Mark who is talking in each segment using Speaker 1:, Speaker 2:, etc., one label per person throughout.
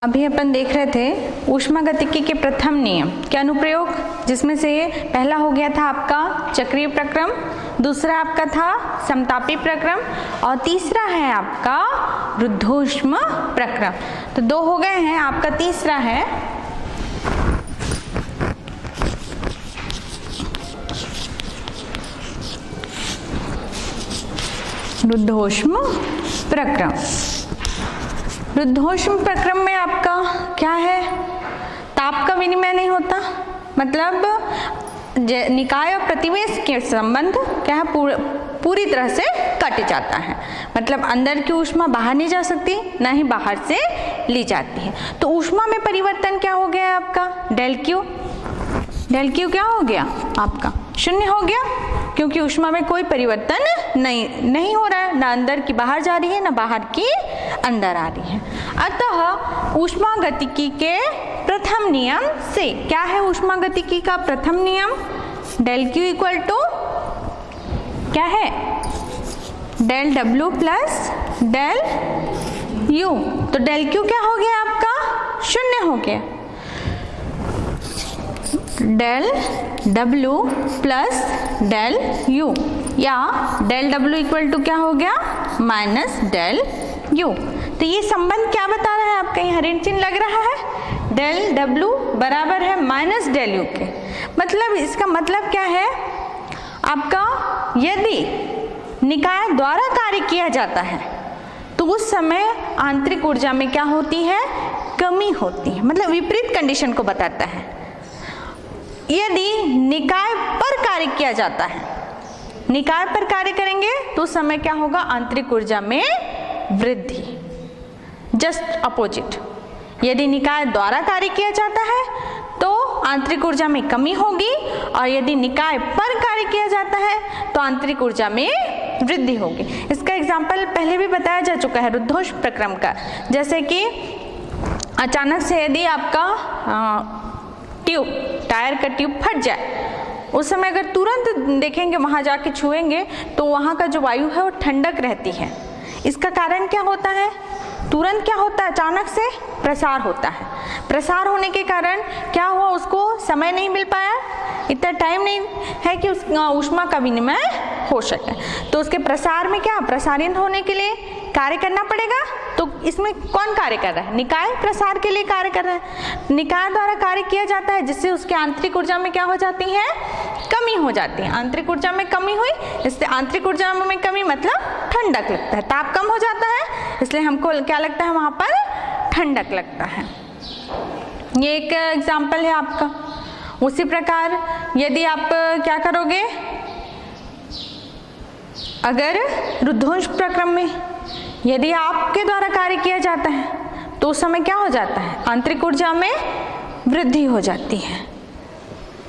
Speaker 1: अभी अपन देख रहे थे ऊष्मागतिकी के प्रथम नियम के अनुप्रयोग, जिसमें से पहला हो गया था आपका चक्रीय प्रक्रम, दूसरा आपका था समतापी प्रक्रम और तीसरा है आपका रुद्धोष्म प्रक्रम। तो दो हो गए हैं, आपका तीसरा है रुद्धोष्म प्रक्रम। रुद्धोष्म प्रक्रम में आपका क्या है, ताप का विनिमय नहीं होता, मतलब निकाय और प्रतिवेश के संबंध क्या है, पूरी तरह से कट जाता है। मतलब अंदर की ऊष्मा बाहर नहीं जा सकती, ना ही बाहर से ली जाती है। तो ऊष्मा में परिवर्तन क्या हो गया आपका, डेल क्यू। डेल क्यू क्या हो गया आपका, शून्य हो गया, क्योंकि ऊष्मा में कोई परिवर्तन नहीं हो रहा है, ना अंदर की बाहर जा रही है, ना बाहर की अंदर आ रही है। अतः ऊष्मागतिकी के प्रथम नियम से क्या है, ऊष्मागतिकी का प्रथम नियम डेल क्यू इक्वल टू क्या है, डेल डब्ल्यू प्लस डेल यू। तो डेल क्यू क्या हो गया आपका, शून्य हो गया, डेल डब्ल्यू प्लस डेल यू, या डेल डब्ल्यू इक्वल टू क्या हो गया, माइनस डेल यू। तो ये संबंध क्या बता रहा है आपका, यहाँ ऋण चिन्ह लग रहा है, डेल डब्ल्यू बराबर है माइनस डेल यू के। मतलब इसका मतलब क्या है आपका, यदि निकाय द्वारा कार्य किया जाता है तो उस समय आंतरिक ऊर्जा में क्या होती है, कमी होती है। मतलब विपरीत कंडीशन को बताता है। यदि निकाय पर कार्य किया जाता है, निकाय पर कार्य करेंगे तो उस समय क्या होगा, आंतरिक ऊर्जा में वृद्धि। जस्ट अपोजिट, यदि निकाय द्वारा कार्य किया जाता है तो आंतरिक ऊर्जा में कमी होगी, और यदि निकाय पर कार्य किया जाता है तो आंतरिक ऊर्जा में वृद्धि होगी। इसका एग्जाम्पल पहले भी बताया जा चुका है रुद्धोष्म प्रक्रम का। जैसे कि अचानक से यदि आपका ट्यूब, टायर का ट्यूब फट जाए, उस समय अगर तुरंत देखेंगे, वहां जाके छुएंगे, तो वहां का जो वायु है वो ठंडक रहती है। इसका कारण क्या होता है, तुरंत क्या होता है, अचानक से प्रसार होता है। प्रसार होने के कारण क्या हुआ, उसको समय नहीं मिल पाया, इतना टाइम नहीं है कि उस ऊष्मा का विनिमय हो सके। तो उसके प्रसार में क्या, प्रसारित होने के लिए कार्य करना पड़ेगा। तो इसमें कौन कार्य कर रहा है, निकाय प्रसार के लिए कार्य कर रहा है। निकाय द्वारा कार्य किया जाता है, जिससे उसके आंतरिक ऊर्जा में क्या हो जाती है, कमी हो जाती है। आंतरिक ऊर्जा में कमी हुई, इससे आंतरिक ऊर्जा में कमी मतलब ठंडक लगता है, ताप कम हो जाता है, इसलिए हमको क्या लगता है, वहां पर ठंडक लगता है। ये एक एग्जाम्पल है आपका। उसी प्रकार यदि आप क्या करोगे, अगर रुद्धोष्म प्रक्रम में यदि आपके द्वारा कार्य किया जाता है तो उस समय क्या हो जाता है, आंतरिक ऊर्जा में वृद्धि हो जाती है,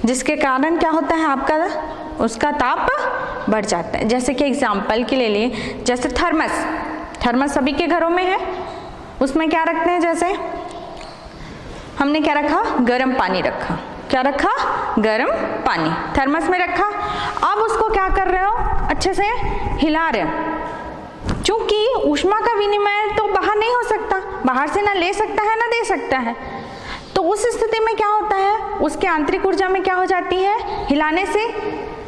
Speaker 1: जिसके कारण क्या होता है आपका, उसका ताप बढ़ जाता है। जैसे कि एग्जाम्पल के लिए, जैसे थर्मस सभी के घरों में है, उसमें क्या रखते हैं, जैसे हमने क्या रखा, गर्म पानी रखा। क्या रखा, गर्म पानी थर्मस में रखा। अब उसको क्या कर रहे हो, अच्छे से हिला रहे हो, क्योंकि ऊष्मा का विनिमय तो बाहर नहीं हो सकता, बाहर से ना ले सकता है ना दे सकता है। तो उस स्थिति में क्या होता है, उसके आंतरिक ऊर्जा में क्या हो जाती है, हिलाने से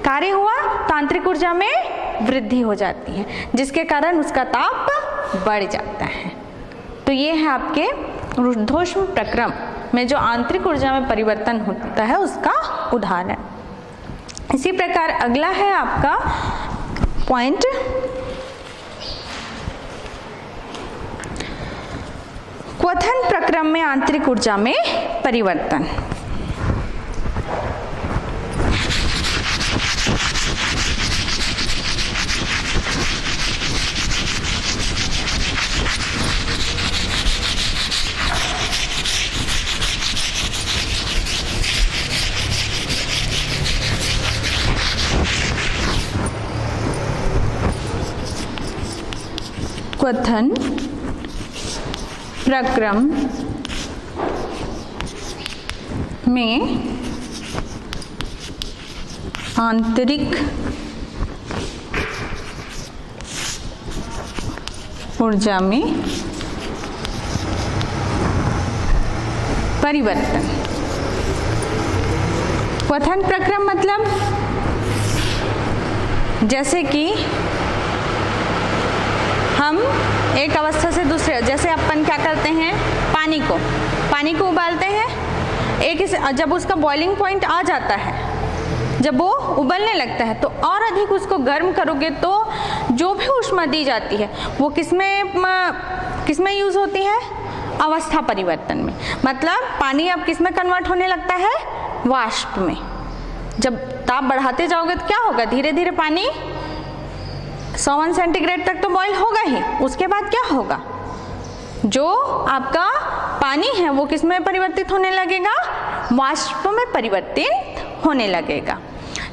Speaker 1: कार्य हुआ तो आंतरिक ऊर्जा में वृद्धि हो जाती है, जिसके कारण उसका ताप बढ़ जाता है। तो ये है आपके रुद्धोष्म प्रक्रम में जो आंतरिक ऊर्जा में परिवर्तन होता है उसका उदाहरण। इसी प्रकार अगला है आपका पॉइंट क्वथन प्रक्रम में आंतरिक ऊर्जा में परिवर्तन। क्वथन प्रक्रम में आंतरिक ऊर्जा में परिवर्तन। क्वथन प्रक्रम मतलब जैसे कि हम एक अवस्था से दूसरे, जैसे अपन क्या करते हैं, पानी को उबालते हैं, जब उसका बॉइलिंग पॉइंट आ जाता है, जब वो उबलने लगता है तो और अधिक उसको गर्म करोगे तो जो भी ऊष्मा दी जाती है वो किसमें यूज होती है, अवस्था परिवर्तन में। मतलब पानी अब किस में कन्वर्ट होने लगता है, वाष्प में। जब ताप बढ़ाते जाओगे तो क्या होगा, धीरे धीरे पानी 101 सेंटीग्रेड तक तो बॉईल होगा ही, उसके बाद क्या होगा, जो आपका पानी है वो किस में परिवर्तित होने लगेगा, वाष्प में परिवर्तित होने लगेगा।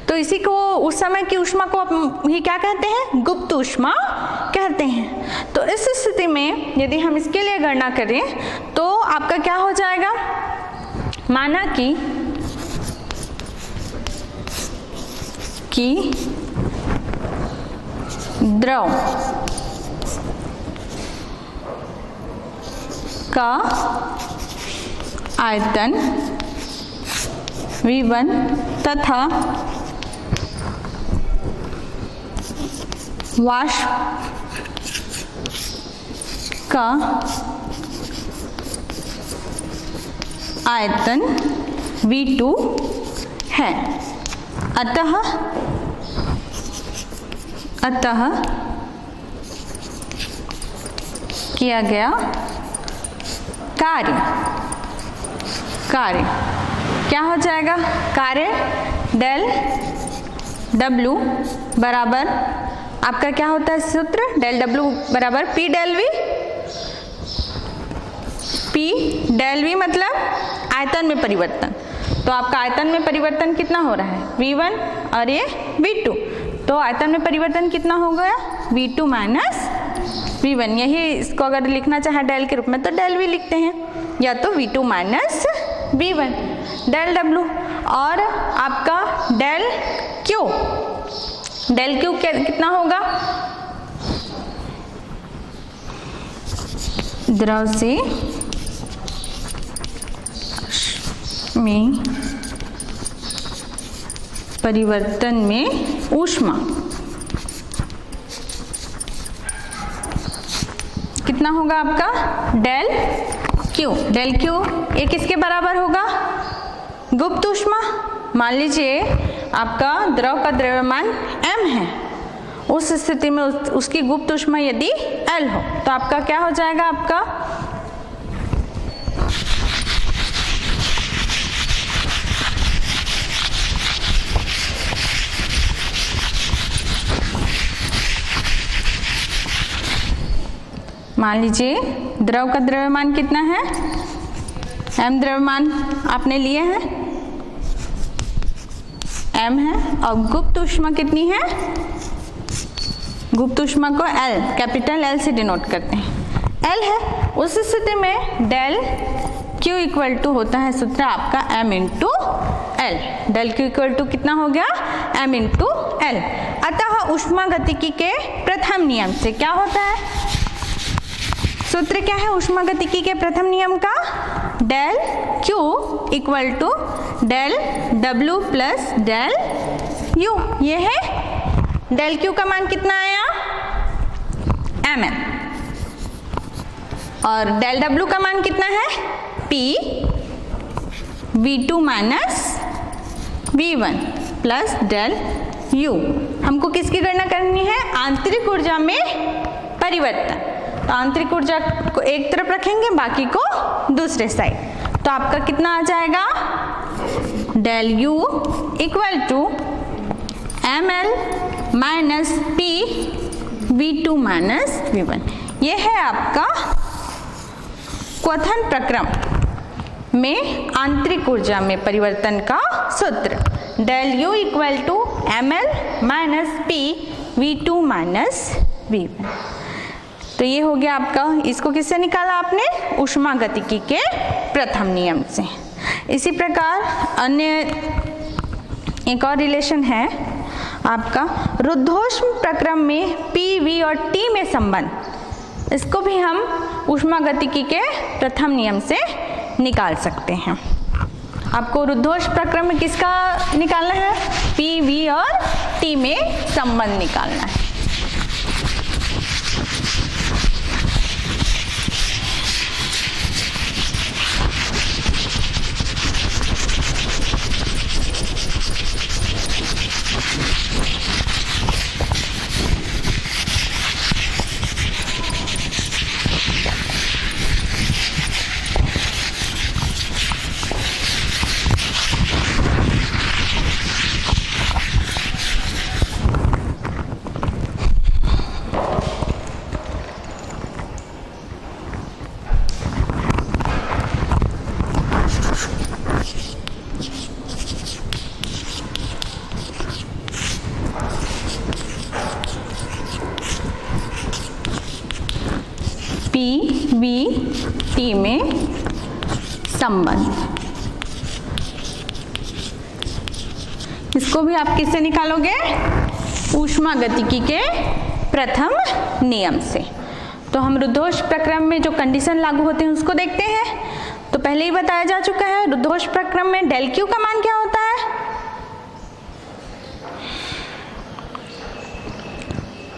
Speaker 1: तो इसी को, उस समय की ऊष्मा को ही क्या कहते हैं, गुप्त ऊष्मा कहते हैं। तो इस स्थिति में यदि हम इसके लिए गणना करें तो आपका क्या हो जाएगा, माना कि द्रव का आयतन V1 तथा वाष्प का आयतन V2 है। अतः किया गया कार्य क्या हो जाएगा, कार्य डेल W बराबर, आपका क्या होता है सूत्र, डेल W बराबर P del V। P del V मतलब आयतन में परिवर्तन। तो आपका आयतन में परिवर्तन कितना हो रहा है, V1 और ये V2। तो आयतन में परिवर्तन कितना हो गया, V2 माइनस V1। यही इसको अगर लिखना चाहे डेल के रूप में तो डेल V लिखते हैं, या तो V2 minus V1 del W। और आपका डेल Q कितना होगा, द्रव से में परिवर्तन में ऊष्मा कितना होगा आपका, डेल Q ये किसके बराबर होगा, गुप्त ऊष्मा। मान लीजिए आपका द्रव का द्रव्यमान m है, उस स्थिति में उसकी गुप्त ऊष्मा यदि L हो तो आपका क्या हो जाएगा, आपका मान लीजिए द्रव का द्रव्यमान कितना है, m द्रव्यमान आपने लिए हैं, m है, और गुप्त ऊष्मा कितनी है, गुप्त ऊष्मा को L, कैपिटल L से डिनोट करते हैं, L है। उस स्थिति में डेल Q इक्वल टू होता है सूत्र आपका m into L। Del Q equal to कितना हो गया, m इंटू L। अतः ऊष्मागतिकी के प्रथम नियम से क्या होता है, सूत्र क्या है ऊष्मागतिकी के प्रथम नियम का, del Q equal to del W plus del U। ये है डेल Q का मान कितना आया, mn, और डेल W का मान कितना है, P V2 minus V1 plus del U। हमको किसकी गणना करनी है, आंतरिक ऊर्जा में परिवर्तन। तो आंतरिक ऊर्जा को एक तरफ रखेंगे, बाकी को दूसरे साइड। तो आपका कितना आ जाएगा, del U equal to ml minus P V2 minus V1। ये है आपका क्वथन प्रक्रम में आंतरिक ऊर्जा में परिवर्तन का सूत्र, del U equal to ml minus P V2 minus V1। तो ये हो गया आपका, इसको किससे निकाला आपने, ऊष्मागतिकी के प्रथम नियम से। इसी प्रकार अन्य एक और रिलेशन है आपका रुद्धोष्म प्रक्रम में P, V और T में संबंध, इसको भी हम ऊष्मागतिकी के प्रथम नियम से निकाल सकते हैं। आपको रुद्धोष प्रक्रम में किसका निकालना है? पी, वी और टी में संबंध निकालना है। पी, वी, टी में संबंध, इसको भी आप किससे निकालोगे? ऊष्मागतिकी के प्रथम नियम से। तो हम रुद्धोष प्रक्रम में जो कंडीशन लागू होते हैं उसको देखते हैं। तो पहले ही बताया जा चुका है, रुद्धोष प्रक्रम में डेल क्यू का मान क्या होता है?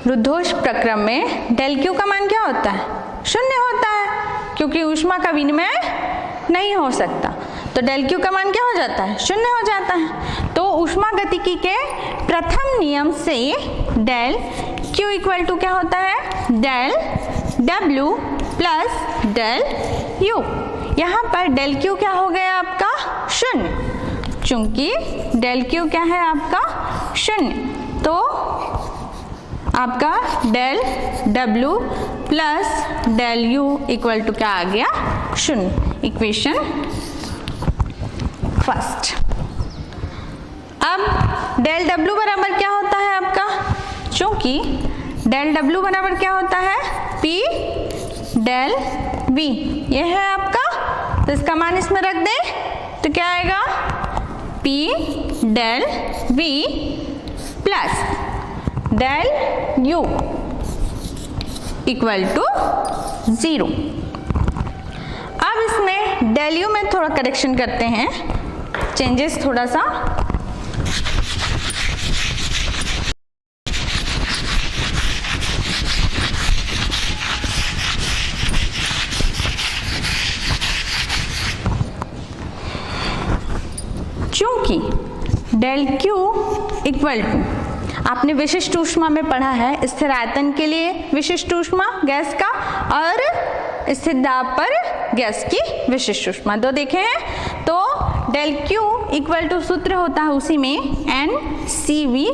Speaker 1: रुद्धोष प्रक्रम में डेल क्यू का मान क्या होता है? शून्य होता है, क्योंकि ऊष्मा का विनिमय नहीं हो सकता। तो डेल क्यू का मान क्या हो जाता है? शून्य हो जाता है। तो ऊष्मागतिकी के प्रथम नियम से डेल क्यू इक्वल टू क्या होता है? डेल डब्ल्यू प्लस डेल यू। यहाँ पर डेल क्यू क्या हो गया आपका? शून्य। चूंकि डेल क्यू क्या है आपका? शून्य, तो आपका डेल डब्ल्यू plus del u equal to क्या आ गया? शून्य। Equation first. अब डेल डब्ल्यू बराबर क्या होता है आपका? चूंकि डेल डब्ल्यू बराबर क्या होता है? पी डेल वी, ये है आपका। तो इसका मान इसमें रख दें तो क्या आएगा? P del v plus del u equal to 0। अब इसमें डेल यू में थोड़ा करेक्शन करते हैं, चेंजेस थोड़ा सा। चूंकि डेल क्यू इक्वल टू, आपने विशिष्ट ऊष्मा में पढ़ा है स्थिर आयतन के लिए विशिष्ट ऊष्मा गैस का और स्थिर दाब पर गैस की विशिष्ट ऊष्मा, दो देखे हैं। तो डेल क्यू इक्वल टू सूत्र होता है उसी में NCV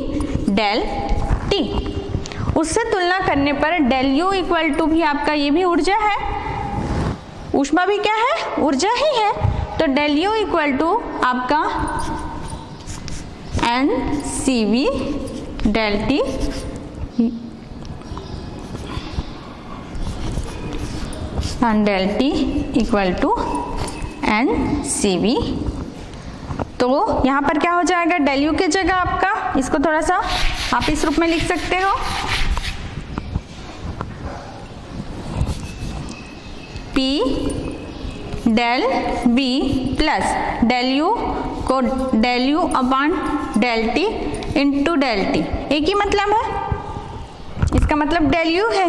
Speaker 1: डेल टी। उससे तुलना करने पर डेल यू इक्वल टू भी आपका ये भी ऊर्जा है, ऊष्मा भी क्या है? ऊर्जा ही है। तो डेल यू इक्वल टू आपका NCV del t and del t equal to NCV। तो यहाँ पर क्या हो जाएगा? डेल यू की जगह आपका, इसको थोड़ा सा आप इस रूप में लिख सकते हो, P del V plus del u को del u upon del t into del t. एक ही मतलब है, इसका मतलब डेल यू है,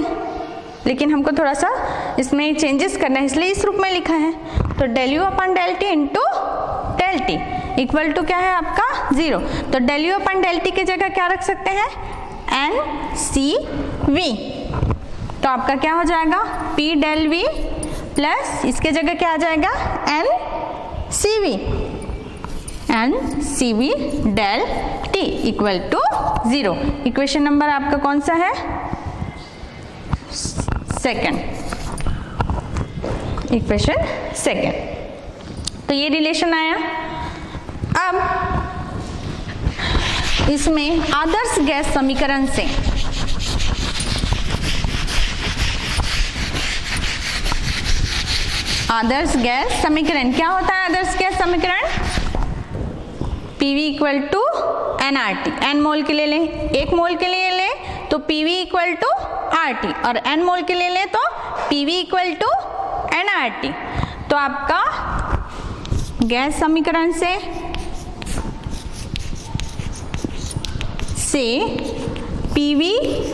Speaker 1: लेकिन हमको थोड़ा सा इसमें चेंजेस करना है इसलिए इस रूप में लिखा है। तो del u upon del t into del t equal to क्या है आपका? 0। तो del u upon del t की जगह क्या रख सकते हैं? NCV। तो आपका क्या हो जाएगा? P डेल V प्लस इसके जगह क्या आ जाएगा? NCV del t equal to 0। Equation number आपका कौन सा है? Second, equation second. तो ये रिलेशन आया। अब इसमें आदर्श गैस समीकरण से आदर्श गैस समीकरण क्या होता है? आदर्श गैस समीकरण PV equal to nRT, n mole के लिए लें, 1 मोल के लिए लें तो PV इक्वल टू RT और n मोल के लिए लें तो PV इक्वल टू nRT। तो आपका गैस समीकरण से PV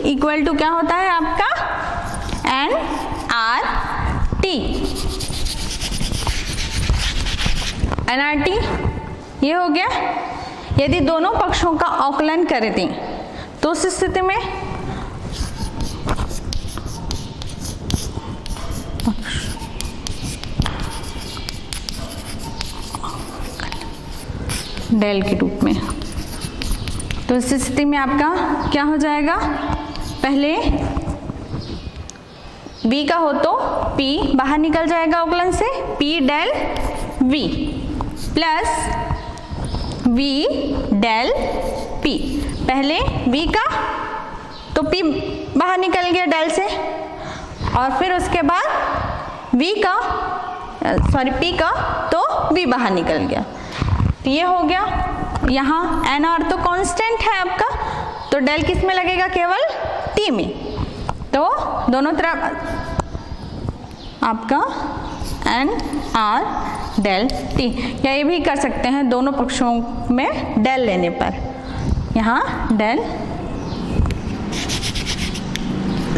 Speaker 1: इक्वल टू क्या होता है आपका nRT ये हो गया। यदि दोनों पक्षों का अवकलन कर दें तो उस स्थिति में डेल के रूप में, तो इस स्थिति में आपका क्या हो जाएगा, पहले V का हो तो P बाहर निकल जाएगा अवकलन से, P del V plus V del P। पहले V का तो P बाहर निकल गया डेल से, और फिर उसके बाद P का तो V बाहर निकल गया। तो ये हो गया। यहाँ nR तो कांस्टेंट है आपका, तो डेल किस में लगेगा, केवल T में। तो दोनों तरफ आपका nR डेल T, या ये भी कर सकते हैं दोनों पक्षों में डेल लेने पर, यहाँ डेल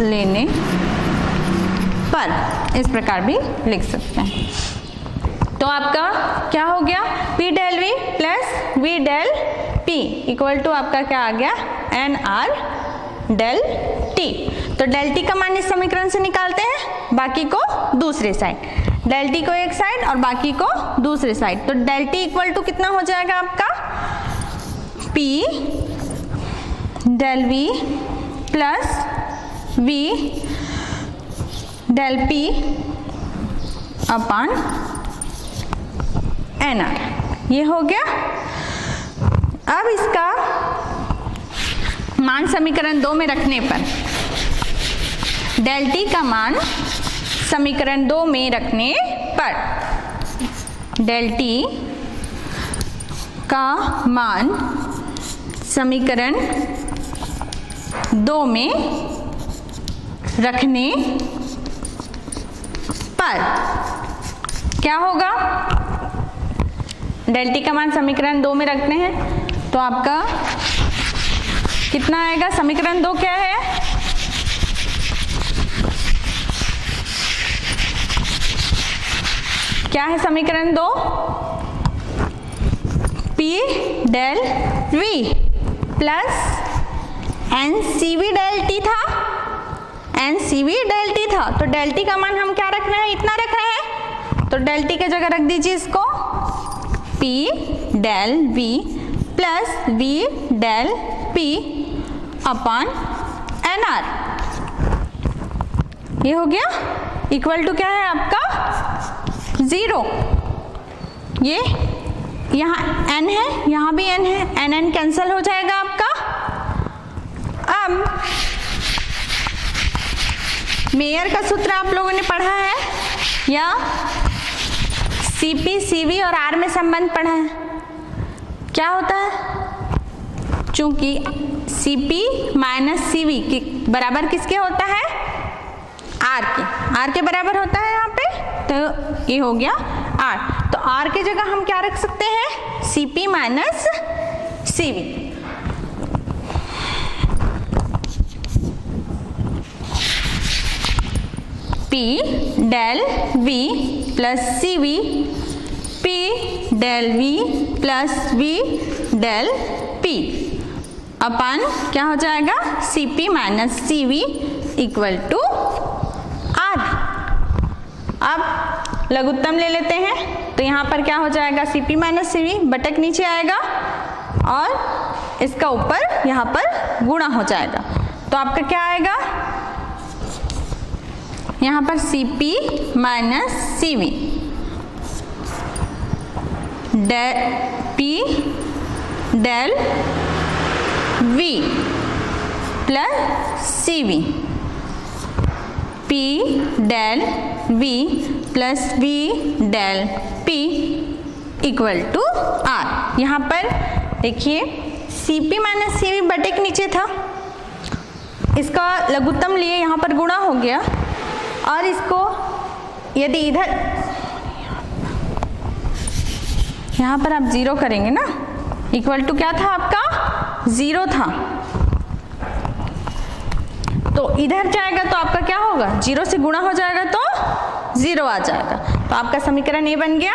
Speaker 1: लेने पर इस प्रकार भी लिख सकते हैं। तो आपका क्या हो गया, P del V plus V del P equal to आपका क्या आ गया, nR डेल T। तो डेल T का मान इस समीकरण से निकालते हैं, बाकी को दूसरी साइड, डेल T को एक साइड और बाकी को दूसरी साइड। तो डेल T इक्वल टू कितना हो जाएगा आपका, P del V plus V del P upon nR, ये हो गया। अब इसका मान समीकरण 2 में रखने पर, डेल T का मान समीकरण 2 में रखने पर, डेल T का मान समीकरण 2 में रखने पर क्या होगा, डेल T का मान समीकरण 2 में रखते हैं तो आपका कितना आएगा, समीकरण 2 क्या है, क्या है समीकरण 2, P del V plus NCV del T था, NCV डेल T था। तो डेल T का मान हम क्या रख रहे हैं, इतना रख रहे हैं, तो डेल T की जगह रख दीजिए इसको P del V plus V del P upon nR, ये हो गया। इक्वल टू क्या है आपका 0, ये यहाँ n है, यहाँ भी n है, n कैंसिल हो जाएगा आपका। अब मेयर का सूत्र आप लोगों ने पढ़ा है, या CP CV और R में संबंध पढ़ा है, क्या होता है, चूंकि CP माइनस CV के बराबर किसके होता है, R के बराबर होता है यहाँ पे, तो ये हो गया R। तो R की जगह हम क्या रख सकते हैं, CP minus CV। P del V plus CV, P del V plus V del P upon क्या हो जाएगा, CP minus CV equal to R। अब लघुत्तम ले लेते हैं, तो यहाँ पर क्या हो जाएगा, CP माइनस CV, बटक नीचे आएगा और इसका ऊपर यहाँ पर गुणा हो जाएगा। तो आपका क्या आएगा, यहाँ पर CP minus CV P del V plus CV, P del V plus V del P equal to R। यहाँ पर देखिए CP माइनस CV बटे के नीचे था, इसका लघुत्तम लिए यहाँ पर गुणा हो गया, और इसको यदि इधर यहाँ पर आप 0 करेंगे ना, इक्वल टू क्या था आपका 0 था, तो इधर जाएगा तो आपका क्या होगा 0 से गुणा हो जाएगा तो 0 आ जाएगा, तो आपका समीकरण ये बन गया।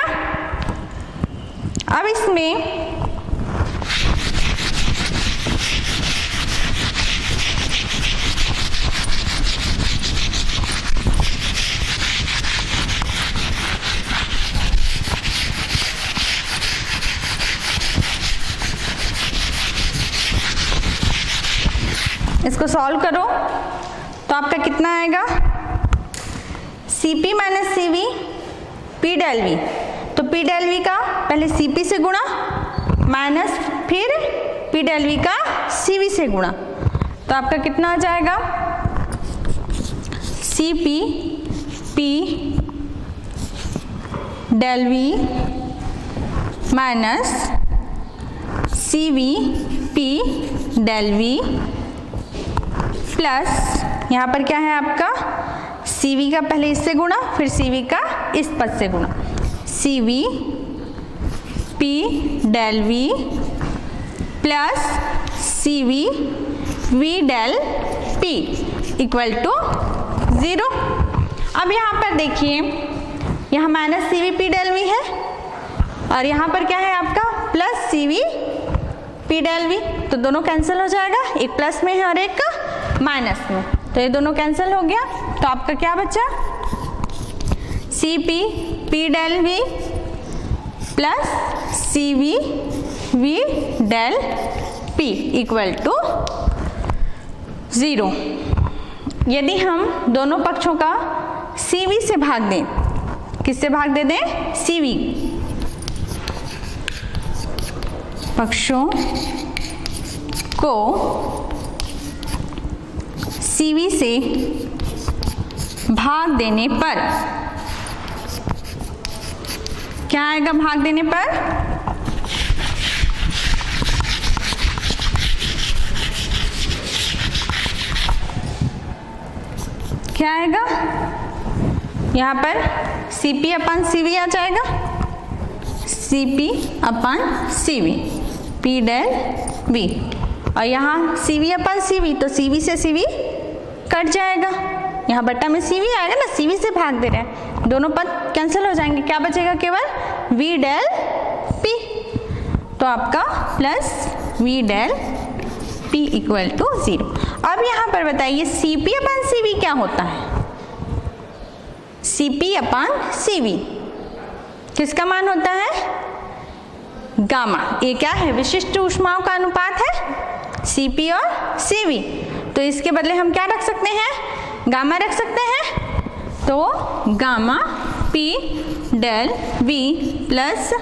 Speaker 1: अब इसमें इसको सॉल्व करो तो आपका कितना आएगा, Cp minus Cv P del V, तो P डेल V का पहले Cp से गुणा माइनस फिर P डेल V का Cv से गुणा, तो आपका कितना आ जाएगा Cp P del V minus Cv P del V plus यहाँ पर क्या है आपका Cv का पहले इससे गुणा फिर Cv का इस पद से गुणा, Cv P del V plus Cv V del P equal to 0। अब यहाँ पर देखिए, यहाँ minus Cv P del V है और यहाँ पर क्या है आपका plus Cv P del V, तो दोनों कैंसिल हो जाएगा, एक प्लस में है और एक माइनस में, तो ये दोनों कैंसिल हो गया, तो आपका क्या बचा Cp P del V plus Cv V del P equal to 0। यदि हम दोनों पक्षों का Cv से भाग दें, किससे भाग दे दें Cv, पक्षों को Cv से भाग देने पर क्या आएगा, भाग देने पर क्या आएगा, यहाँ पर Cp अपन Cv आ जाएगा, Cp अपन Cv P डेल V, और यहाँ Cv अपन Cv, तो Cv से Cv कट जाएगा, यहाँ बट्टा में Cv आएगा ना, Cv से भाग दे रहे हैं, दोनों पद कैंसिल हो जाएंगे, क्या बचेगा केवल V डेल P, तो आपका plus V del P equal to 0। अब यहाँ पर बताइए Cp अपन Cv क्या होता है, Cp अपन Cv किसका मान होता है, गामा, ये क्या है विशिष्ट ऊष्माओं का अनुपात है Cp और Cv, तो इसके बदले हम क्या रख सकते हैं, गामा रख सकते हैं, तो gamma P del V plus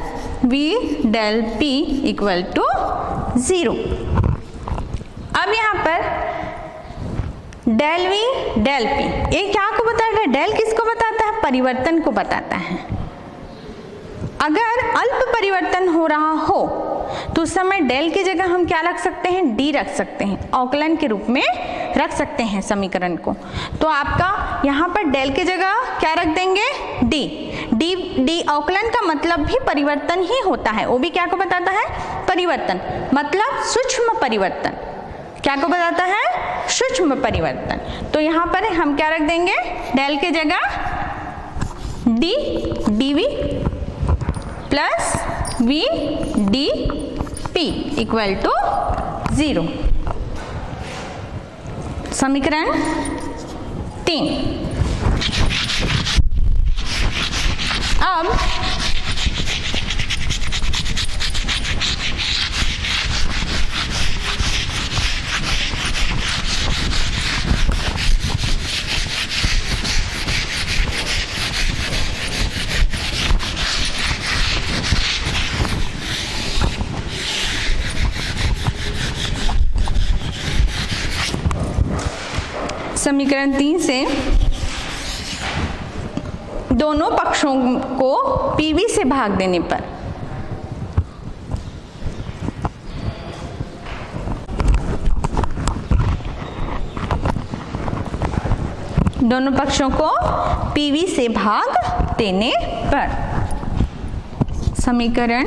Speaker 1: V del P equal to 0। अब यहाँ पर डेल V डेल P, ये क्या को बताता है, डेल किसको बताता है, परिवर्तन को बताता है। अगर अल्प परिवर्तन हो रहा हो तो उस समय डेल की जगह हम क्या रख सकते हैं, डी रख सकते हैं, अवकलन के रूप में रख सकते हैं समीकरण को, तो आपका यहाँ पर डेल की जगह क्या रख देंगे, डी। डी डी अवकलन का मतलब भी परिवर्तन ही होता है, वो भी क्या को बताता है, परिवर्तन, मतलब सूक्ष्म परिवर्तन, क्या को बताता है, सूक्ष्म परिवर्तन। तो यहाँ पर हम क्या रख देंगे, डेल की जगह D DV plus V D P equal to 0। समीकरण 3। अब समीकरण 3 से दोनों पक्षों को PV से भाग देने पर दोनों पक्षों को PV से भाग देने पर समीकरण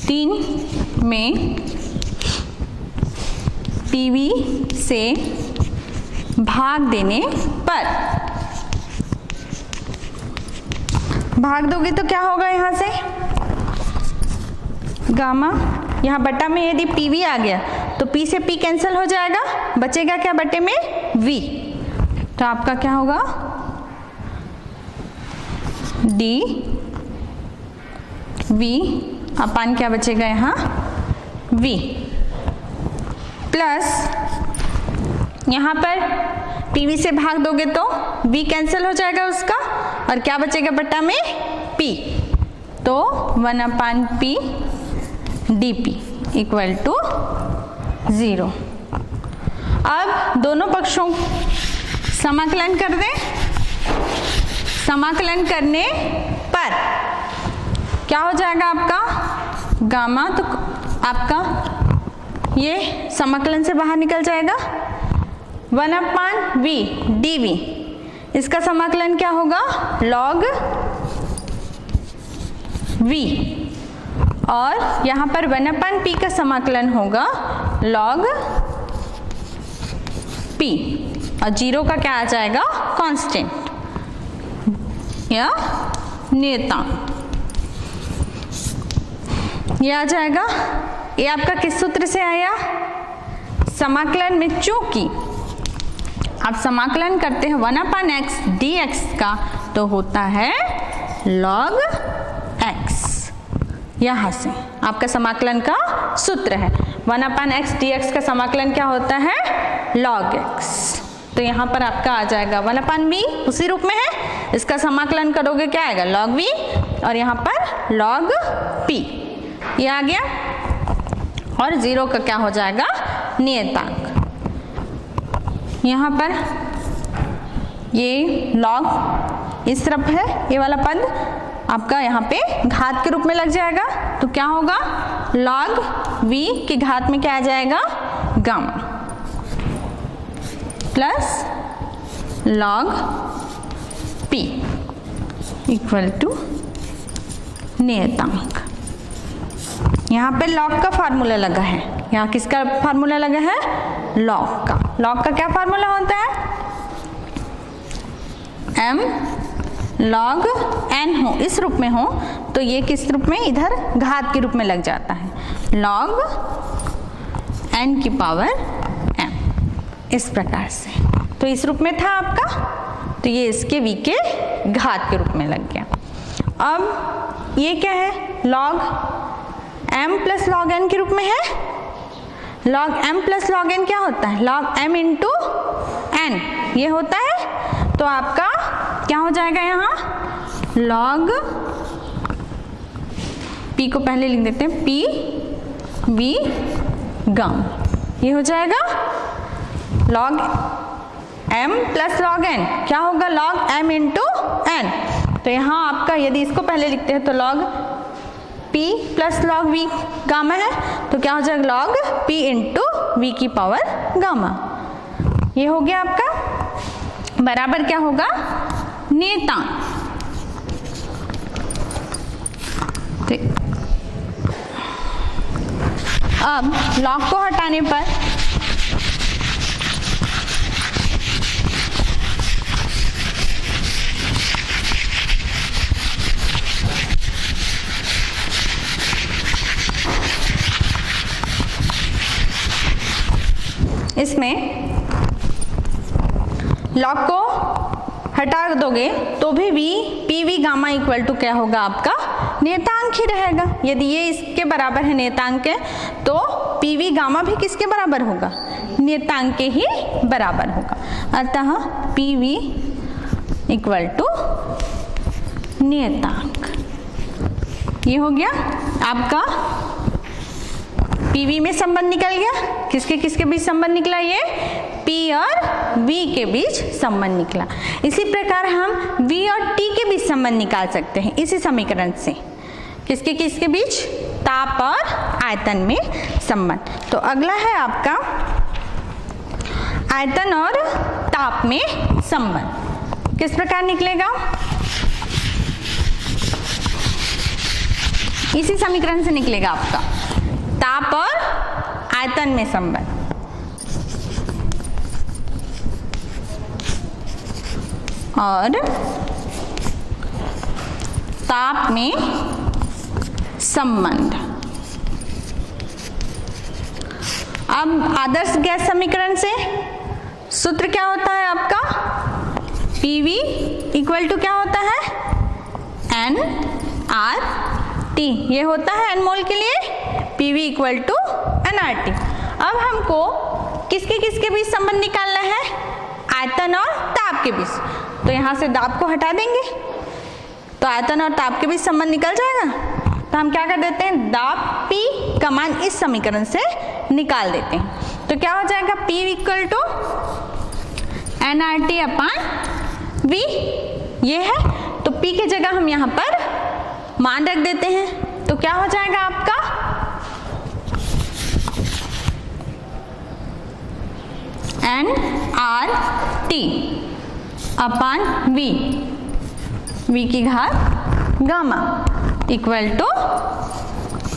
Speaker 1: 3 में PV से भाग देने पर, भाग दोगे तो क्या होगा यहाँ से गामा, यहाँ बटा में यदि PV आ गया तो P से P कैंसिल हो जाएगा, बचेगा क्या बटे में V। तो आपका क्या होगा D V अपान क्या बचेगा यहाँ V प्लस यहाँ पर PV से भाग दोगे तो V कैंसिल हो जाएगा उसका और क्या बचेगा बटा में P, तो 1/P dP इक्वल टू 0। अब दोनों पक्षों समाकलन कर दें। समाकलन करने पर क्या हो जाएगा आपका गामा, तो आपका ये समाकलन से बाहर निकल जाएगा 1/V dV, इसका समाकलन क्या होगा log V, और यहाँ पर 1/P का समाकलन होगा log P, और 0 का क्या आ जाएगा कांस्टेंट या नियतांक, ये आ जाएगा। ये आपका किस सूत्र से आया, समाकलन में चूंकि आप समाकलन करते हैं 1/x dx का तो होता है log x, यहाँ से आपका समाकलन का सूत्र है 1/x dx का समाकलन क्या होता है log x, तो यहाँ पर आपका आ जाएगा 1/v उसी रूप में है, इसका समाकलन करोगे क्या आएगा log v, और यहाँ पर log p, ये आ गया, और 0 का क्या हो जाएगा नियतांक। यहाँ पर ये log इस तरफ है, ये वाला पद आपका यहाँ पे घात के रूप में लग जाएगा, तो क्या होगा log v की घात में क्या आ जाएगा gamma plus log p equal to नियतांक। यहाँ पे log का फार्मूला लगा है, यहाँ किसका फार्मूला लगा है log का। log का क्या फार्मूला होता है, m log n हो इस रूप में हो तो ये किस रूप में इधर घात के रूप में लग जाता है log n की पावर m, इस प्रकार से। तो इस रूप में था आपका, तो ये इसके v के घात के रूप में लग गया। अब ये क्या है log m plus log n के रूप में है, log m plus log n क्या होता है log m इंटू n, ये होता है, तो आपका क्या हो जाएगा यहाँ log p को पहले लिख देते हैं p v गामा, ये हो जाएगा log m plus log n क्या होगा log m इंटू n, तो यहाँ आपका यदि इसको पहले लिखते हैं तो log p plus log v gamma है, तो क्या हो जाएगा log p इंटू v की पावर गामा, ये हो गया आपका बराबर क्या होगा नियतांक। अब log को हटाने पर इसमें log को हटा दोगे तो भी v pv gamma equal to क्या होगा आपका नियतांक ही रहेगा। यदि ये इसके बराबर है नियतांक के, तो pv गामा भी किसके बराबर होगा नियतांक के ही बराबर होगा, अतः pv इक्वल टू नियतांक। ये हो गया आपका PV में संबंध निकल गया, किसके किसके बीच संबंध निकला, ये P और V के बीच संबंध निकला। इसी प्रकार हम V और T के बीच संबंध निकाल सकते हैं इसी समीकरण से, किसके किसके बीच ताप और आयतन में संबंध। तो अगला है आपका आयतन और ताप में संबंध, किस प्रकार निकलेगा, इसी समीकरण से निकलेगा आपका ताप और आयतन में संबंध। और ताप में संबंध। अब आदर्श गैस समीकरण से सूत्र क्या होता है आपका? PV इक्वल टू क्या होता है? nRT। ये होता है एनमोल के लिए PV इक्वल टू nRT। अब हमको किसके बीच संबंध निकालना है? आयतन और ताप के बीच। तो यहाँ से दाब को हटा देंगे तो आयतन और ताप के बीच संबंध निकल जाएगा। तो हम क्या कर देते हैं, दाब P का मान इस समीकरण से निकाल देते हैं। तो क्या हो जाएगा, P equal to nRT upon V। ये है तो P की जगह हम यहाँ पर मान रख देते हैं। तो क्या हो जाएगा आपका nRT अपान V, V की घात गामा इक्वल टू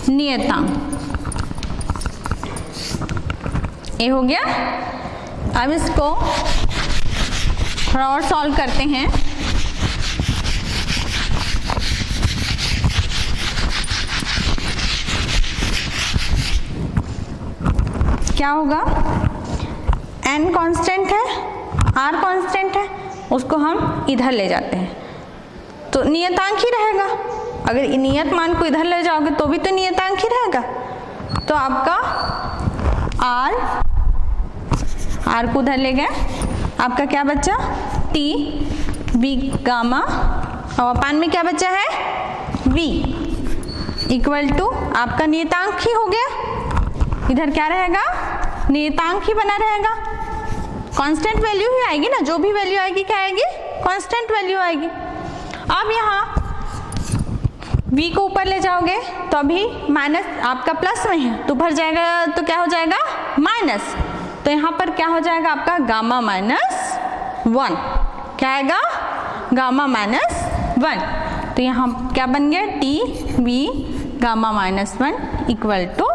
Speaker 1: नियतांक। ये हो गया। अब इसको थोड़ा और सॉल्व करते हैं। क्या होगा, n कांस्टेंट है, r कांस्टेंट है, उसको हम इधर ले जाते हैं तो नियतांक ही रहेगा। अगर नियत मान को इधर ले जाओगे तो भी तो नियतांक ही रहेगा। तो आपका r को उधर ले गए, आपका क्या बचा T V गामा और अपान में क्या बचा है V इक्वल टू आपका नियतांक ही हो गया। इधर क्या रहेगा, नियतांक ही बना रहेगा। कांस्टेंट वैल्यू ही आएगी ना, जो भी वैल्यू आएगी क्या आएगी, कांस्टेंट वैल्यू आएगी। अब यहाँ V को ऊपर ले जाओगे तो अभी माइनस आपका प्लस में है तो भर जाएगा, तो क्या हो जाएगा माइनस। तो यहाँ पर क्या हो जाएगा आपका गामा माइनस 1। क्या आएगा, गामा माइनस 1। तो यहाँ क्या बन गया, T V gamma minus 1 equal to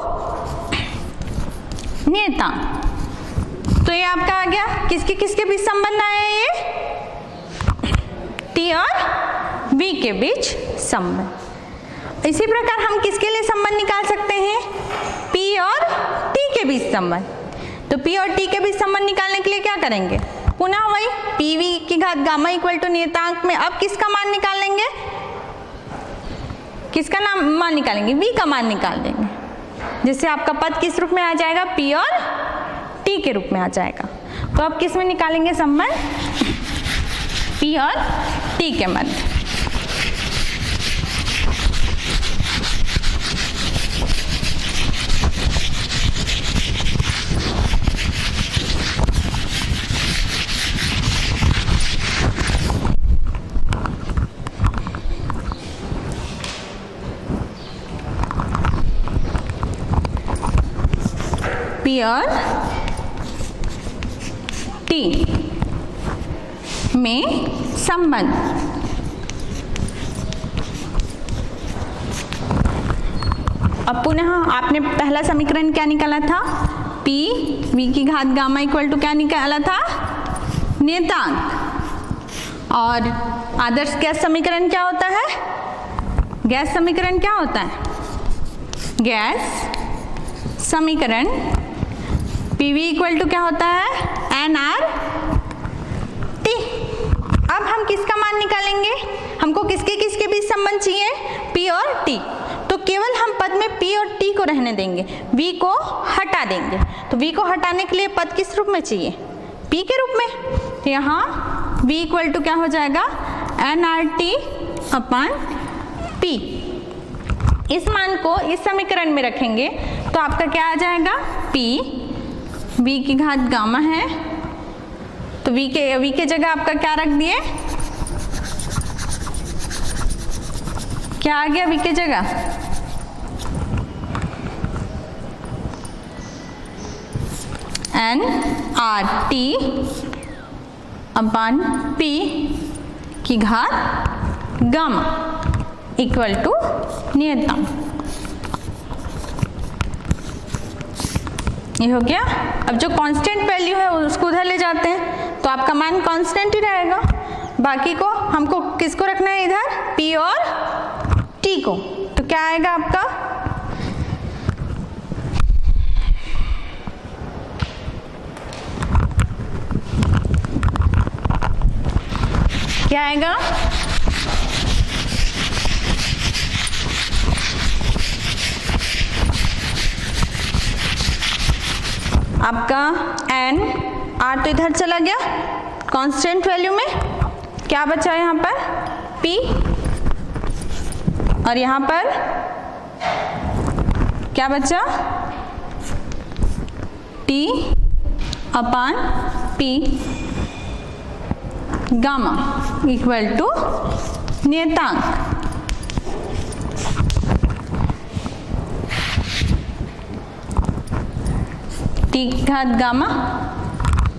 Speaker 1: नियतांक। तो ये आपका आ गया। किसके बीच संबंध आया, ये T और V के बीच संबंध। इसी प्रकार हम किसके लिए संबंध निकाल सकते हैं, P और T के बीच संबंध। तो P और T के बीच संबंध निकालने के लिए क्या करेंगे, पुनः वही PV की घात गामा इक्वल टू नियतांक में अब किसका मान निकाल लेंगे, किसका मान निकालेंगे, V का मान निकाल देंगे, जिससे आपका पद किस रूप में आ जाएगा, P और T के रूप में आ जाएगा। तो अब किस में निकालेंगे संबंध, P और T के मध्य। P और T में संबंध। अब पुनः आपने पहला समीकरण क्या निकाला था, P V की घात गामा इक्वल टू क्या निकाला था, नियतांक। और आदर्श गैस समीकरण क्या होता है, गैस समीकरण क्या होता है, गैस समीकरण PV इक्वल टू क्या होता है, nRT। अब हम किसका मान निकालेंगे, हमको किसके बीच संबंध चाहिए, P और T। तो केवल हम पद में P और T को रहने देंगे, V को हटा देंगे। तो V को हटाने के लिए पद किस रूप में चाहिए, P के रूप में। तो यहाँ V इक्वल टू क्या हो जाएगा, nRT अपान P। इस मान को इस समीकरण में रखेंगे तो आपका क्या आ जाएगा, P V की घात गामा है तो V के जगह आपका क्या रख दिए, क्या आ गया V के जगह, nRT अपान P की घात गामा इक्वल टू नियतांक। ये हो गया। अब जो कांस्टेंट वैल्यू है उसको उधर ले जाते हैं तो आपका मान कांस्टेंट ही रहेगा। बाकी को हमको किसको रखना है इधर, P और T को। तो क्या आएगा आपका, क्या आएगा, आपका n, r तो इधर चला गया कांस्टेंट वैल्यू में, क्या बचा यहाँ पर P, और यहाँ पर क्या बचा T upon P gamma equal to नियतांक। T घात गामा,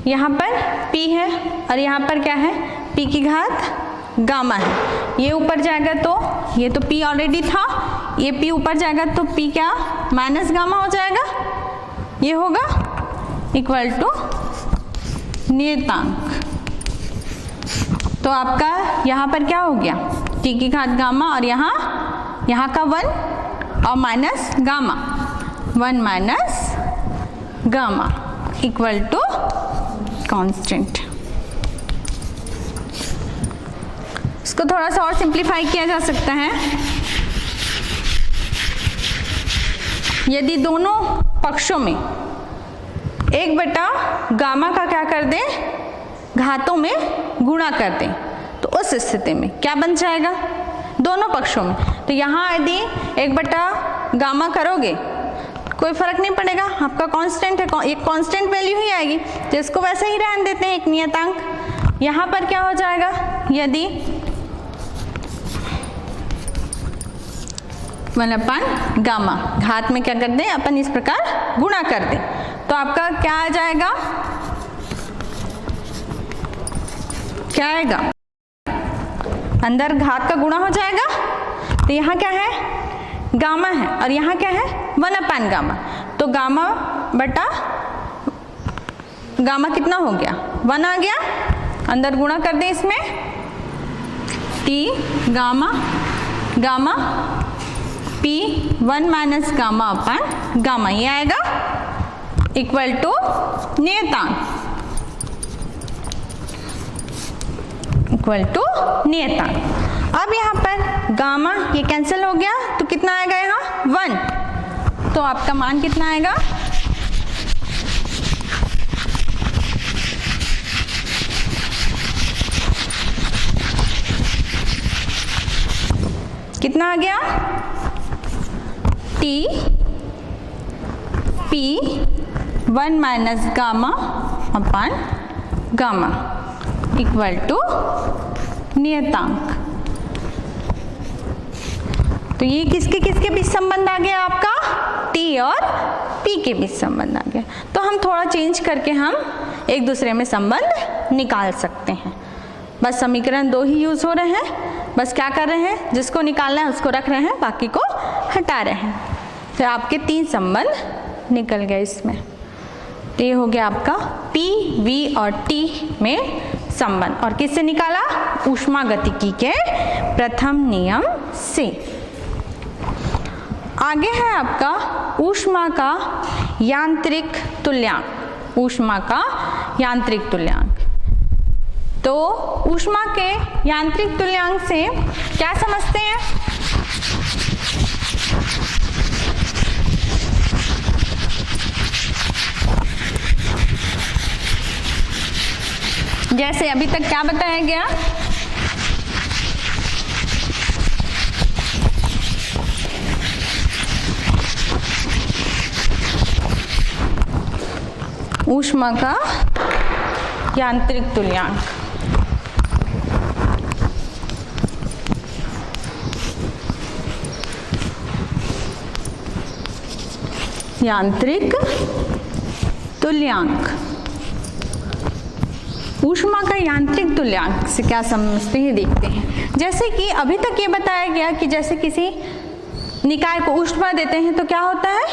Speaker 1: यहाँ पर P है और यहाँ पर क्या है, P की घात गामा है। ये ऊपर जाएगा तो ये तो P ऑलरेडी था, ये P ऊपर जाएगा तो P क्या माइनस गामा हो जाएगा, ये होगा इक्वल टू नियतांक। तो आपका यहाँ पर क्या हो गया, T की घात गामा और यहाँ का 1 और minus gamma, 1 minus gamma equal to constant. इसको थोड़ा सा और सिंप्लीफाई किया जा सकता है। यदि दोनों पक्षों में 1 गामा का क्या कर दें, घातों में गुणा कर दें, तो उस स्थिति में क्या बन जाएगा दोनों पक्षों में। तो यहाँ यदि 1 गामा करोगे कोई फर्क नहीं पड़ेगा, आपका कांस्टेंट है, एक कांस्टेंट वैल्यू ही आएगी, तो इसको वैसे ही रहने देते हैं एक नियतांक। यहाँ पर क्या हो जाएगा, यदि 1 गामा घात में क्या कर दें अपन इस प्रकार गुणा कर दें, तो आपका क्या आ जाएगा, क्या आएगा, अंदर घात का गुणा हो जाएगा। तो यहाँ क्या है, गामा है और यहाँ क्या है 1 गामा, तो गामा बटा गामा कितना हो गया 1 आ गया, अंदर गुणा कर दें इसमें, T gamma gamma P 1 minus gamma अपन गामा, ये आएगा इक्वल टू नियतांक, इक्वल टू नियतांक। अब यहाँ पर गामा ये कैंसिल हो गया तो कितना आएगा यहाँ 1, तो आपका मान कितना आएगा, कितना आ गया, T P 1 minus gamma upon gamma equal to नियतांक। तो ये किसके बीच संबंध आ गया आपका, T और P के बीच संबंध आ गया। तो हम थोड़ा चेंज करके हम एक दूसरे में संबंध निकाल सकते हैं। बस समीकरण 2 ही यूज हो रहे हैं, बस क्या कर रहे हैं, जिसको निकालना है उसको रख रहे हैं, बाकी को हटा रहे हैं। तो आपके 3 संबंध निकल गए इसमें। तो ये हो गया आपका P, V और T में संबंध, और किससे निकाला, ऊष्मागतिकी के प्रथम नियम से। आगे है आपका ऊष्मा का यांत्रिक तुल्यांक, ऊष्मा का यांत्रिक तुल्यांक। तो ऊष्मा के यांत्रिक तुल्यांक से क्या समझते हैं, जैसे अभी तक क्या बताया गया, ऊष्मा का यांत्रिक तुल्यांक। यांत्रिक तुल्यांक ऊष्मा का यांत्रिक तुल्यांक से क्या समझते हैं देखते हैं। जैसे कि अभी तक ये बताया गया कि जैसे किसी निकाय को ऊष्मा देते हैं तो क्या होता है,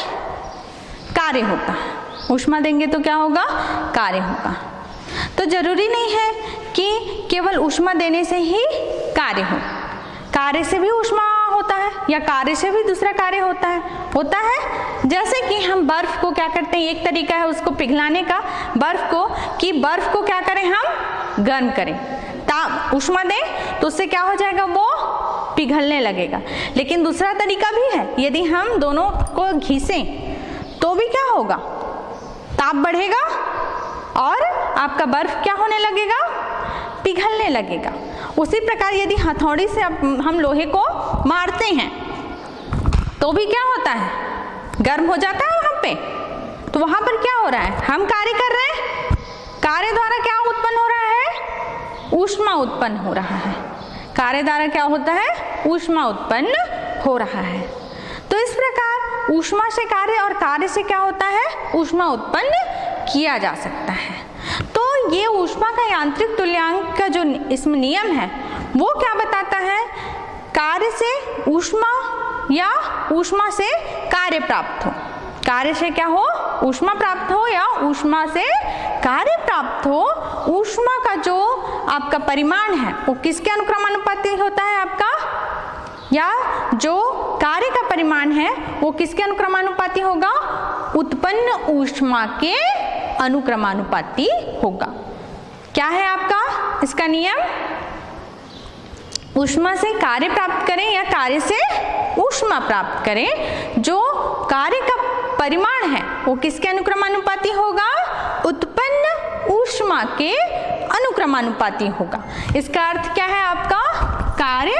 Speaker 1: कार्य होता है। ऊष्मा देंगे तो क्या होगा, कार्य होगा। तो जरूरी नहीं है कि केवल ऊष्मा देने से ही कार्य हो, कार्य से भी ऊष्मा होता है या कार्य से भी दूसरा कार्य होता है। जैसे कि हम बर्फ को क्या करते हैं, एक तरीका है उसको पिघलाने का, बर्फ को क्या करें, हम गर्म करें, ऊष्मा दें तो उससे क्या हो जाएगा, वो पिघलने लगेगा। लेकिन दूसरा तरीका भी है, यदि हम दोनों को घिसें तो भी क्या होगा, ताप बढ़ेगा और आपका बर्फ क्या होने लगेगा, पिघलने लगेगा। उसी प्रकार यदि हथौड़ी से हम लोहे को मारते हैं तो भी क्या होता है, गर्म हो जाता है वहां पे। तो वहां पर क्या हो रहा है, हम कार्य कर रहे हैं, कार्य द्वारा क्या उत्पन्न हो रहा है, ऊष्मा उत्पन्न हो रहा है। कार्य द्वारा क्या होता है, ऊष्मा उत्पन्न हो रहा है। तो इस प्रकार ऊष्मा से कार्य और कार्य से क्या होता है, ऊष्मा उत्पन्न किया जा सकता है। तो ये ऊष्मा का यांत्रिक तुल्यांक का जो इसमें नियम है वो क्या बताता है, कार्य से ऊष्मा या ऊष्मा से कार्य प्राप्त हो, कार्य से क्या हो, ऊष्मा प्राप्त हो या ऊष्मा से कार्य प्राप्त हो। ऊष्मा का जो आपका परिमाण है वो किसके अनुक्रमानुपाती होता है आपका, या जो कार्य का परिमाण है वो किसके अनुक्रमानुपाती होगा, उत्पन्न ऊष्मा के अनुक्रमानुपाती होगा। क्या है आपका इसका नियम, ऊष्मा से कार्य प्राप्त करें या कार्य से ऊष्मा प्राप्त करें, जो कार्य का परिमाण है वो किसके अनुक्रमानुपाती होगा, उत्पन्न ऊष्मा के अनुक्रमानुपाती होगा। इसका अर्थ क्या है आपका, कार्य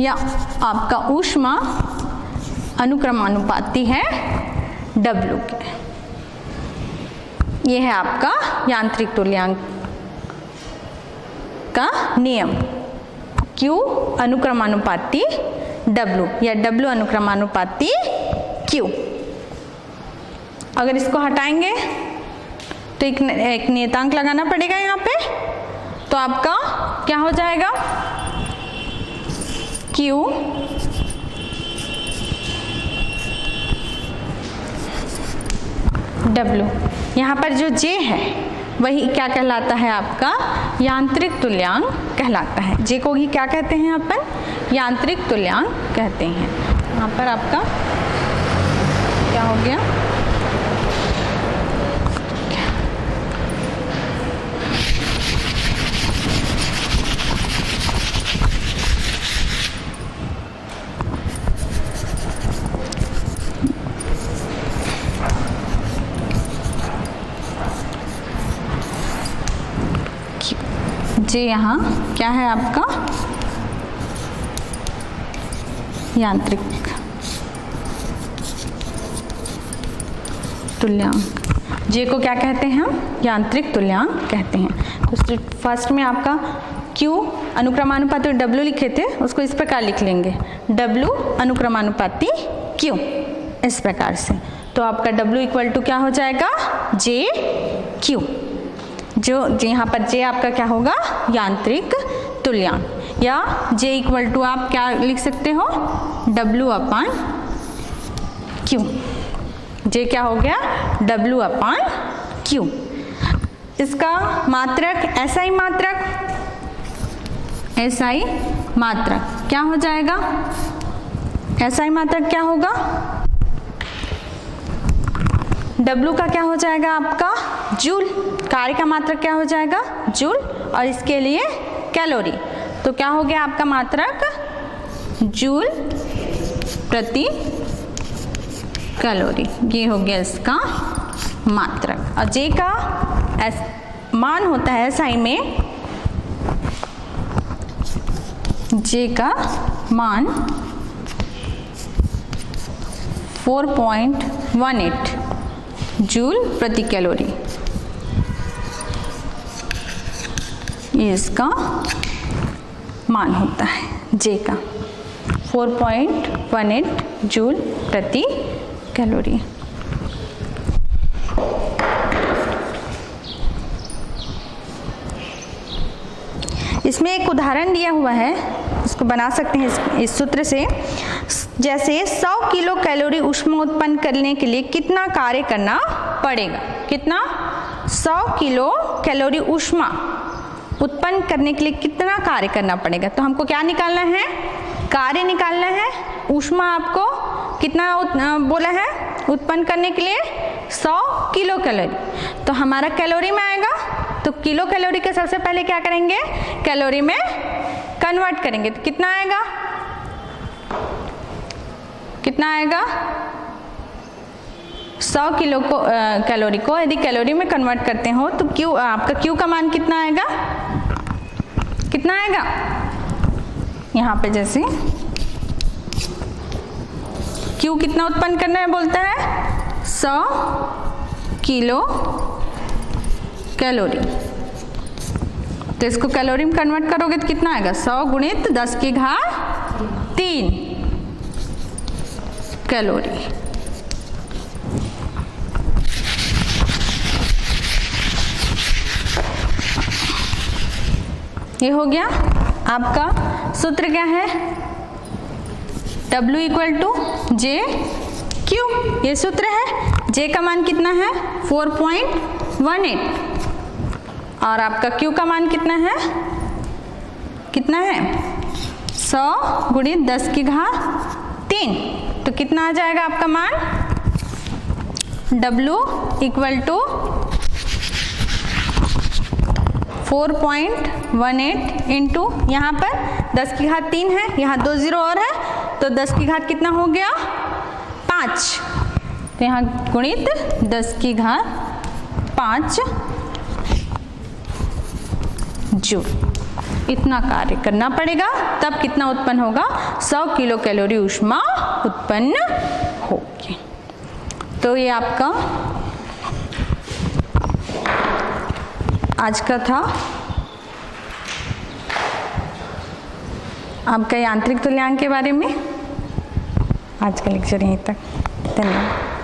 Speaker 1: या आपका ऊष्मा अनुक्रमानुपाती है W के। यह है आपका यांत्रिक तुल्यांक का नियम, Q अनुक्रमानुपाती W या W अनुक्रमानुपाती Q। अगर इसको हटाएंगे तो एक नियतांक लगाना पड़ेगा यहाँ पे, तो आपका क्या हो जाएगा, Q W। यहाँ पर जो J है वही क्या कहलाता है आपका, यांत्रिक तुल्यांक कहलाता है। J को ही क्या कहते हैं अपन, यांत्रिक तुल्यांक कहते हैं। यहाँ पर आपका क्या हो गया, J यहाँ क्या है आपका, यांत्रिक तुल्यांक। J को क्या कहते हैं हम, यांत्रिक तुल्यांक कहते हैं। तो फर्स्ट में आपका Q अनुक्रमानुपाती W लिखे थे, उसको इस प्रकार लिख लेंगे, W अनुक्रमानुपाती Q, इस प्रकार से। तो आपका W इक्वल टू क्या हो जाएगा, J Q। जो यहाँ पर J आपका क्या होगा, यांत्रिक तुल्यांक, या J इक्वल टू आप क्या लिख सकते हो, W अपान Q। J क्या हो गया, W अपान Q। इसका मात्रक SI मात्रक, SI मात्रक क्या हो जाएगा, SI मात्रक क्या होगा, W का क्या हो जाएगा आपका, जूल। कार्य का मात्रक क्या हो जाएगा, जूल, और इसके लिए कैलोरी। तो क्या हो गया आपका मात्रक, जूल प्रति कैलोरी। ये हो गया इसका मात्रक। और J का मान होता है SI में, J का मान 4.18 जूल प्रति कैलोरी, ये इसका मान होता है J का, 4.18 जूल प्रति कैलोरी। इसमें एक उदाहरण दिया हुआ है, इसको बना सकते हैं इस सूत्र से। जैसे 100 किलो कैलोरी ऊष्मा उत्पन्न करने के लिए कितना कार्य करना पड़ेगा? कितना? 100 किलो कैलोरी ऊष्मा उत्पन्न करने के लिए कितना कार्य करना पड़ेगा? तो हमको क्या निकालना है? कार्य निकालना है। ऊष्मा आपको कितना बोला है उत्पन्न करने के लिए? 100 किलो कैलोरी। तो हमारा कैलोरी में आएगा, तो किलो कैलोरी के सबसे पहले क्या करेंगे? कैलोरी में कन्वर्ट करेंगे। तो कितना आएगा? कितना आएगा? 100 किलो को कैलोरी को यदि कैलोरी में कन्वर्ट करते हो तो क्यू, आपका क्यू का मान कितना आएगा? कितना आएगा? यहाँ पे जैसे क्यू कितना उत्पन्न करना है बोलता है? 100 किलो कैलोरी। तो इसको कैलोरी में कन्वर्ट करोगे तो कितना आएगा? 100 गुणित 10 की घात 3 कैलोरी। ये हो गया आपका सूत्र। क्या है? W equal to J Q, ये सूत्र है। J का मान कितना है? 4.18 और आपका Q का मान कितना है? कितना है? 100 गुणित 10 की घात 3। तो कितना आ जाएगा आपका मान? W इक्वल टू 4.18 इंटू, यहाँ पर 10 की घात 3 है, यहाँ 2 जीरो और है, तो 10 की घात कितना हो गया? 5। तो यहाँ गुणित 10 की घात 5 जूल। इतना कार्य करना पड़ेगा, तब कितना उत्पन्न होगा? 100 किलो कैलोरी ऊष्मा उत्पन्न होगी। तो ये आपका आज का था आपका यांत्रिक तुल्यांक के बारे में। आज का लेक्चर यहीं तक। धन्यवाद।